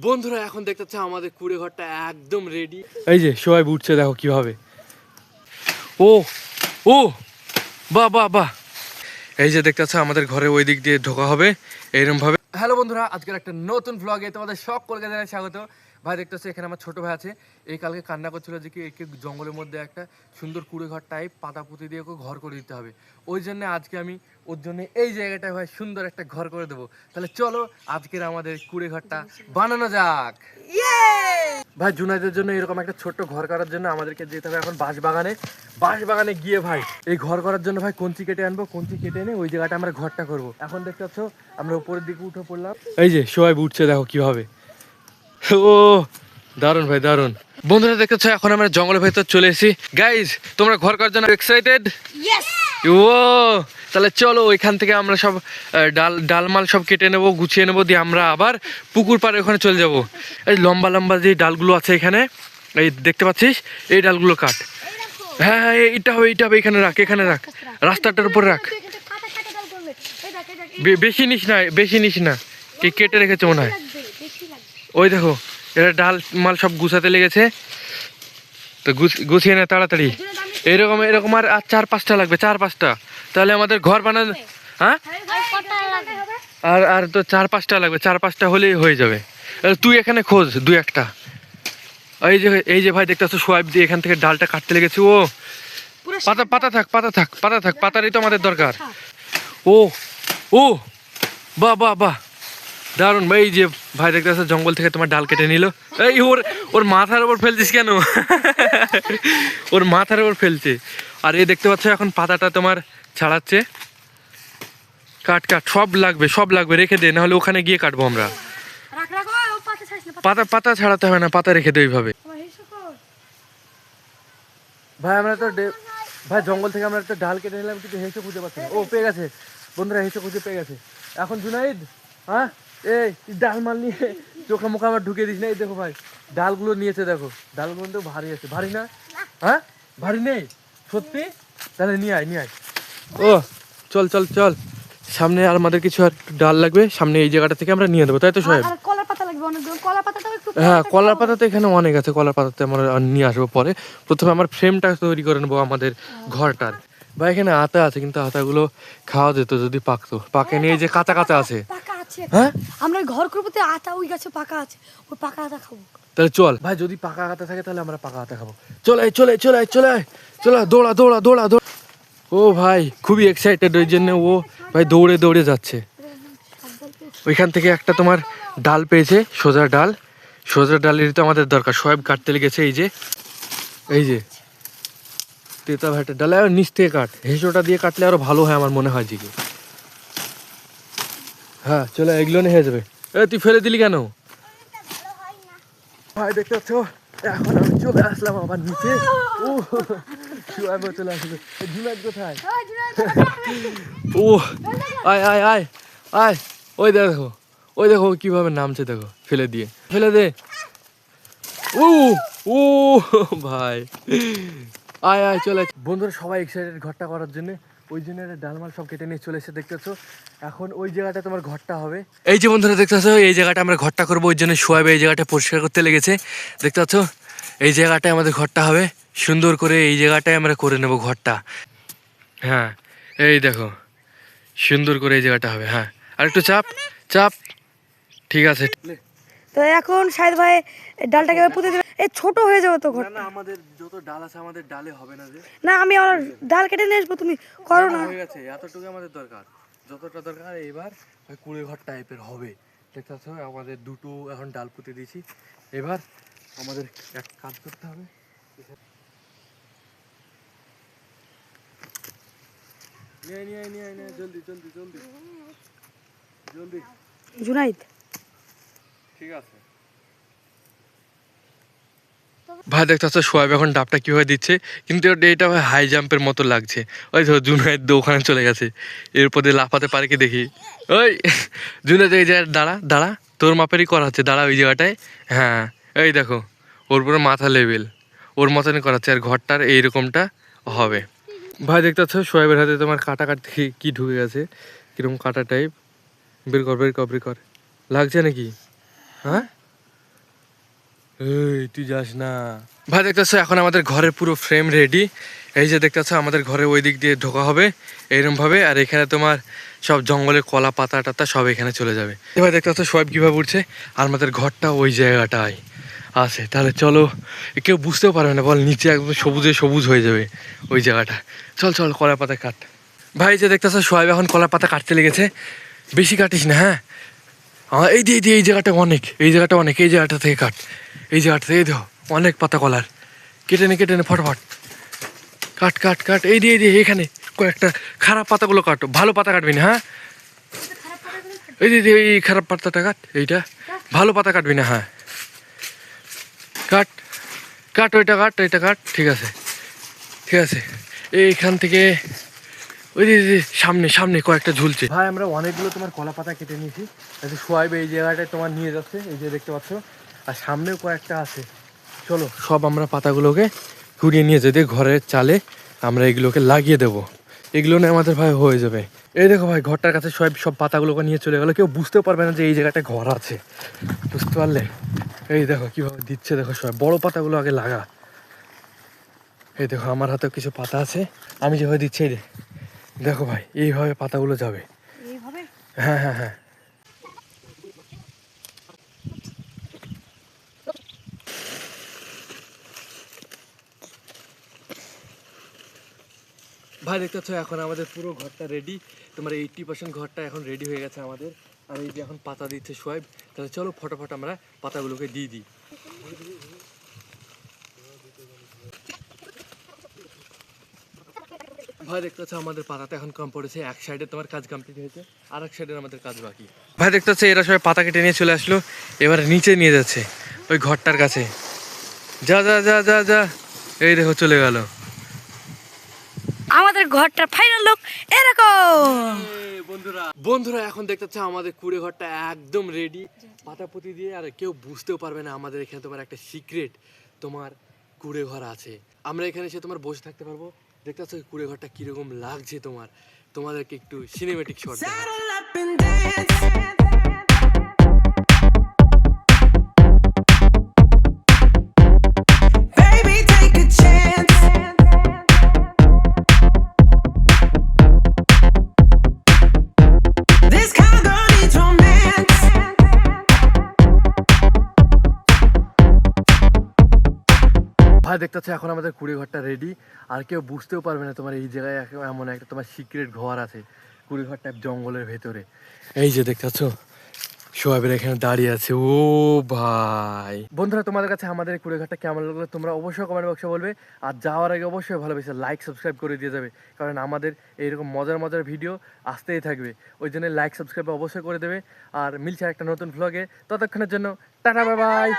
বন্ধুরা এখন দেখতে পাচ্ছ আমাদের কুড়ে ঘরটা একদম রেডি। এই যে সবাই উঠছে, দেখো কিভাবে। ও ও বাহ বাহ বাহ। এই যে দেখতে পাচ্ছ আমাদের ঘরে ওই দিক দিয়ে ঢোকা হবে এইরকম ভাবে। হ্যালো বন্ধুরা, আজকের একটা নতুন ব্লগে তোমাদের সকলকে জানাই স্বাগত। ভাই দেখতে পাচ্ছ এখানে আমার ছোট ভাই আছে। এই কালকে কান্না করছিল যে কি একে জঙ্গলের মধ্যে একটা সুন্দর কুড়ে ঘর টাইপ পাতা পুঁতি দিয়ে ওকে ঘর করে দিতে হবে। ওই জন্য আজকে আমি ওর জন্য এই জায়গাটায় ভাই সুন্দর একটা ঘর করে দেবো। তাহলে চলো আজকের আমাদের কুড়ে ঘরটা বানানো যাক। ভাই জুনাইদের জন্য এরকম একটা ছোট্ট ঘর করার জন্য আমাদেরকে যেতে হবে এখন বাঁশবাগানে গিয়ে ভাই এই ঘর করার জন্য ভাই কঞ্চি কেটে আনবো। কঞ্চি কেটে এনে ওই জায়গাটা আমরা ঘরটা করব। এখন দেখতে পাচ্ছ আমরা উপরের দিকে উঠে পড়লাম। এই যে সবাই উঠছে, দেখো কিভাবে। ও দারুন ভাই দারুন। বন্ধুরা দেখতেছ এখন আমরা জঙ্গলের ভেতর চলে এসেছি। গাইজ তোমরা ঘর করার জন্য এক্সাইটেড? ও তাহলে চলো ওইখান থেকে আমরা সব ডালমাল সব কেটে নেবো, গুছিয়ে নেবো, দিয়ে আমরা আবার পুকুর পাড়ে ওখানে চলে যাব। এই লম্বা লম্বা যে ডালগুলো আছে এখানে, এই দেখতে পাচ্ছিস, এই ডালগুলো কাট। হ্যাঁ হ্যাঁ এটা হবে এখানে রাখ, এখানে রাখ, রাস্তাটার উপর রাখ। বেশি নিস না কি কেটে রেখেছে মনে হয়। ওই দেখো এটা ডাল মাল সব গুছাতে লেগেছে, তো গুছিয়ে নে তাড়াতাড়ি। এরকম আর 4-5টা লাগবে, 4-5টা, তাহলে আমাদের ঘর বানানো। হ্যাঁ আর তো 4-5টা লাগবে, 4-5টা হলেই হয়ে যাবে। তুই এখানে খোঁজ 2-1টা। এই যে ভাই দেখতে পাচ্ছ সোয়াইপ দিয়ে এখান থেকে ডালটা কাটতে লেগেছে। ও পাতা থাক, পাতারই তো আমাদের দরকার। ও ও বাহ বাহ বাহ দারুন ভাই। এই যে ভাই দেখতে পাচ্ছ জঙ্গল থেকে তোমার ডাল কেটে নিল। এই ওর মাথার উপর ফেলছিস কেন? ওর মাথার উপর ফেলছে। আর এই দেখতে পাচ্ছ এখন পাতাটা তোমার ছাড়াচ্ছে। কাট সব লাগবে রেখে দে, নাহলে ওখানে গিয়ে কাটবো আমরা। পাতা ছাড়াতে হবে না, পাতা রেখে দে ওইভাবে। ভাই আমরা তো ভাই জঙ্গল থেকে আমরা একটা ডাল কেটে নিলাম, কিন্তু হেসে খুঁজে পাচ্ছি না। ও পেয়ে গেছে বন্ধুরা, হেসে খুঁজে পেয়ে গেছে। এখন জুনাইদ, হ্যাঁ এই ডাল মাল নিয়ে চোখে মুখে আবার ঢুকিয়ে দিস না। এই দেখো ভাই ডালগুলো নিয়েছে, দেখো ডালগুলো কিন্তু ভারী আছে। ভারী না? হ্যাঁ ভারী নেই সত্যি? তাহলে নিয়ে আয়। ও চল সামনে আর আমাদের কিছু আর ডাল লাগবে, সামনে এই জায়গাটা থেকে আমরা নিয়ে দেবো, তাই তো সাহেব? হ্যাঁ কলার পাতা তো এখানে অনেক আছে, কলার পাতাতে আমরা নিয়ে আসবো পরে। প্রথমে আমার ফ্রেমটা তৈরি করে নেবো আমাদের ঘরটার। ভাই এখানে আতা আছে, কিন্তু আতাগুলো খাওয়া যেত যদি পাকতো। পাকে নিয়ে যে কাঁচা আছে। হ্যাঁ আমরা ঘর করবো তো আতা ওই গাছে পাকা আছে, ওই পাকা আতা খাবো। তাহলে চল ভাই, যদি পাকা আতা থাকে তাহলে আমরা পাকা আতা খাবো। চলে দৌড়া। ও ভাই খুবই এক্সাইটেড, ওই জন্য ও ভাই দৌড়ে যাচ্ছে। ওইখান থেকে একটা তোমার ডাল পেয়েছে, সোজা ডালের তো আমাদের দরকার। সব কাটতে লেগেছে। এই যে তেতা ভাইটা ডালে নিচ থেকে কাট, হেঁচোটা দিয়ে কাটলে আরো ভালো হয় আমার মনে হয় যে। হ্যাঁ চলে এগুলো নিয়ে হয়ে যাবে। তুই ফেলে দিলি কেন? ভাই দেখতে পাচ্ছ এখন আমি চলে আসলাম আবার নিচে। ও চলে আসলো। জুনাইদ কোথায়? ও আয় ওই দেখো কিভাবে নামছে, দেখো ফেলে দে। ও ভাই আয় চলে। বন্ধুরা সবাই এক্সাইটেড ঘরটা করার জন্য, ওই জন্য ডালমাল সব কেটে নিয়ে চলে এসে দেখতে পাচ্ছ এখন ওই জায়গাটা তোমার ঘরটা হবে। এই যে বন্ধুরা দেখতে পাচ্ছ এই জায়গাটা আমরা ঘরটা করবো, ওই জন্য সোয়াইব এই জায়গাটা পরিষ্কার করতে লেগেছে। দেখতে পাচ্ছ এই জায়গাটায় আমাদের ঘরটা হবে সুন্দর করে, এই জায়গাটায় আমরা করে নেব ঘরটা। হ্যাঁ এই দেখো সুন্দর করে এই জায়গাটা হবে। হ্যাঁ আর একটু চাপ ঠিক আছে। তো এখন শাহেদ ভাই ডালটাকে পুঁতে দেবে। এই ছোট হয়ে যাবে তো ঘর। না আমাদের যত ডাল আছে আমাদের ডালে হবে না যে। না আমি আর ডাল কেটে নিয়ে আসবো, তুমি করো না। হয়ে গেছে এতটুকু আমাদের দরকার, যতটা দরকার। এবার ওই কুড়ে ঘর টাইপের হবে। দেখতে পাচ্ছ আমাদের দুটো এখন ডাল পুঁতে দিয়েছি। এবার আমাদের এক কাজ করতে হবে। নিয়ে জলদি জুনাইদ ঠিক আছে ভাই। দেখতে পাচ্ছ সোয়াইব এখন ডাবটা কিভাবে দিচ্ছে, কিন্তু এটা হাই জাম্পের মতো লাগছে। ওই ধর জুনাইদ ওখানে চলে গেছে, এরপর দিয়ে লাফাতে পারে কি দেখি। ওই জুনাইদ এই জায়গায় দাঁড়া তোর মাপেরই করা হচ্ছে, দাঁড়া ওই জায়গাটায়। হ্যাঁ এই দেখো ওর পুরো মাথা লেভেল, ওর মতনই করাচ্ছে। আর ঘরটার এইরকমটা হবে। ভাই দেখতে পাচ্ছ সোয়াইবের হাতে তোমার কাটা কি ঢুকে গেছে, কিরকম কাটা টাইপ। বের কর লাগছে নাকি? হ্যাঁ এই তুই যাস না ভাই। দেখতেছো এখন আমাদের ঘরের পুরো ফ্রেম রেডি। এই যে দেখতেছো আমাদের ঘরে ওই দিক দিয়ে ঢোকা হবে এইরকম ভাবে, আর এখানে তোমার সব জঙ্গলের কলা পাতা টাতা সব এখানে চলে যাবে। এবার দেখতেছো সোয়েব কিভাবে উঠছে, আর আমাদের ঘরটা ওই জায়গাটায় আছে। তাহলে চলো, কেউ বুঝতেও পারবে না বল, নিচে একদম সবুজে সবুজ হয়ে যাবে ওই জায়গাটা। চল চল কলা পাতা কাট। ভাই যে দেখতেছো সোয়েব এখন কলা পাতা কাটতে লেগেছে, বেশি কাটিস না হ্যাঁ। এই দিয়ে এই জায়গাটা অনেক, এই জায়গাটা অনেক, এই জায়গাটা থেকে কাট, এই জায়গাটা থেকে দেখো অনেক পাতা কলার। কেটে নে ফটফট কাট কাট কাট। এই দিয়ে এখানে কয়েকটা খারাপ পাতাগুলো কাটো, ভালো পাতা কাটবি না হ্যাঁ। এই দিয়ে এই খারাপ পাতাটা কাট, এইটা ভালো পাতা কাটবি না হ্যাঁ। কাট কাট ওইটা কাট, এইটা কাট, ঠিক আছে ঠিক আছে। এইখান থেকে ওই যে সামনে সামনে কয়েকটা ঝুলছে। ভাই আমরা অনেকগুলো তোমার কলা পাতা কেটে নিয়েছি। সোয়াইব এই জায়গাটায় তোমার নিয়ে যাচ্ছে, এই যে দেখতে পাচ্ছ, আর সামনেও কয়েকটা আছে। চলো সব আমরা পাতাগুলোকে কুড়িয়ে নিয়ে যেতে ঘরের চালে আমরা এগুলোকে লাগিয়ে দেবো। এগুলো নিয়ে আমাদের ভাই হয়ে যাবে। এই দেখো ভাই ঘরটার কাছে সব পাতাগুলোকে নিয়ে চলে গেলো, কেউ বুঝতেও পারবে না যে এই জায়গাটায় ঘর আছে, বুঝতে পারলে? এই দেখো কিভাবে দিচ্ছে, দেখো সব বড় পাতাগুলো আগে লাগা। এই দেখো আমার হাতেও কিছু পাতা আছে, আমি যেভাবে দিচ্ছি এই দেখো ভাই এইভাবে পাতাগুলো যাবে। হ্যাঁ হ্যাঁ হ্যাঁ। ভাই দেখতে পাচ্ছ এখন আমাদের পুরো ঘরটা রেডি, তোমার 80% ঘরটা এখন রেডি হয়ে গেছে আমাদের। আর এই যে এখন পাতা দিচ্ছে সোয়েব, তাহলে চলো ফটাফট আমরা পাতাগুলোকে দিয়ে দিই। ভাই দেখতে পাচ্ছ আমাদের পাতাতে এখন কম পড়েছে, এক সাইডে তোমার কাজ কমপ্লিট হয়েছে, আর এক সাইডে আমাদের কাজ বাকি। ভাই দেখতে পাচ্ছ এরা সবাই পাতা কেটে নিয়ে চলে আসলো, এবারে নিচে নিয়ে যাচ্ছে ওই ঘরটার কাছে। যা যা যা যা যা, এই দেখো চলে গেল। আমাদের ঘরটা ফাইনাল লুক এরকম। বন্ধুরা এখন দেখতে পাচ্ছ আমাদের কুড়ে ঘরটা একদম রেডি, পাতাপতি দিয়ে, আর কেউ বুঝতেও পারবে না আমাদের এখানে তোমার একটা সিক্রেট তোমার কুড়ে ঘর আছে। আমরা এখানে এসে তোমার বসে থাকতে পারবো। দেখতে পাচ্ছ কুড়ে ঘরটা কিরকম লাগছে তোমাদেরকে একটু সিনেমেটিক শট ভাই দেখতে পাচ্ছ এখন আমাদের কুড়ে ঘরটা রেডি, আর কেউ বুঝতেও পারবে না তোমার এই জায়গায় এমন একটা তোমার সিক্রেট ঘর আছে কুড়ে ঘরটা জঙ্গলের ভেতরে। এই যে দেখতে পাচ্ছ সোয়াবের এখানে দাঁড়িয়ে আছে। ও ভাই বন্ধুরা তোমাদের কাছে আমাদের কুড়ে ঘরটা কেমন লাগলো তোমরা অবশ্যই কমেন্ট বক্সে বলবে, আর যাওয়ার আগে অবশ্যই ভালোবেসে লাইক সাবস্ক্রাইব করে দিয়ে যাবে, কারণ আমাদের এইরকম মজার মজার ভিডিও আসতেই থাকবে। ওই জন্য লাইক সাবস্ক্রাইব অবশ্যই করে দেবে। আর মিলছে একটা নতুন ভ্লগে, ততক্ষণের জন্য টাটা বাই বাই।